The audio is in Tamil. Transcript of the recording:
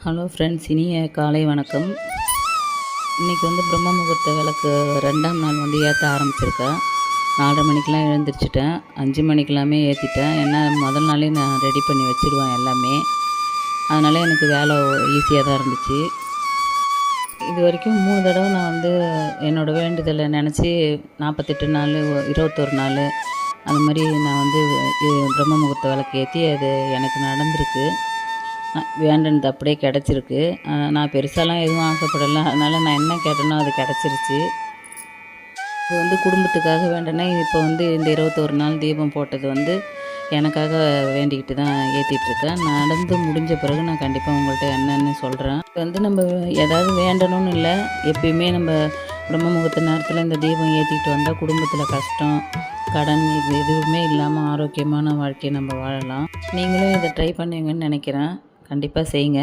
ஹலோ ஃப்ரெண்ட்ஸ், இனிய காலை வணக்கம். இன்றைக்கி பிரம்ம முகூர்த்த விளக்கு 2ஆம் நாள் ஏற்ற ஆரம்பிச்சிருக்கேன். 4:30 மணிக்கெலாம் எழுந்திரிச்சிட்டேன். 5 மணிக்கெல்லாமே ஏற்றிட்டேன். ஏன்னா முதல் நாளே நான் ரெடி பண்ணி வச்சுடுவேன் எல்லாமே. அதனால் எனக்கு வேலை ஈஸியாக தான் இருந்துச்சு. இது வரைக்கும் 3 தடவை நான் என்னோடய வேண்டுதலை நினச்சி 48 நாள் 21 நாள் அந்த மாதிரி நான் பிரம்ம முகூர்த்த விளக்கு ஏற்றி அது எனக்கு நடந்திருக்கு. வேண்டினது அப்படியே கிடச்சிருக்கு. நான் பெருசாலாம் எதுவும் ஆசைப்படலை. அதனால் நான் என்ன கேட்டேனோ அது கிடச்சிருச்சு. இது குடும்பத்துக்காக வேண்டினேன். இப்போ இந்த 21 நாள் தீபம் போட்டது எனக்காக வேண்டிக்கிட்டு தான் ஏற்றிட்டுருக்கேன். நடந்து முடிஞ்ச பிறகு நான் கண்டிப்பாக உங்கள்கிட்ட என்னென்னு சொல்கிறேன். நம்ம ஏதாவது வேண்டணும்னு இல்லை, எப்பயுமே நம்ம பிரம்ம முகூர்த்த நேரத்தில் இந்த தீபம் ஏற்றிட்டு வந்தால் குடும்பத்தில் கஷ்டம், கடன் இது எதுவுமே இல்லாமல் ஆரோக்கியமான வாழ்க்கையை நம்ம வாழலாம். நீங்களும் இதை ட்ரை பண்ணுவீங்கன்னு நினைக்கிறேன். கண்டிப்பாக செய்யுங்க.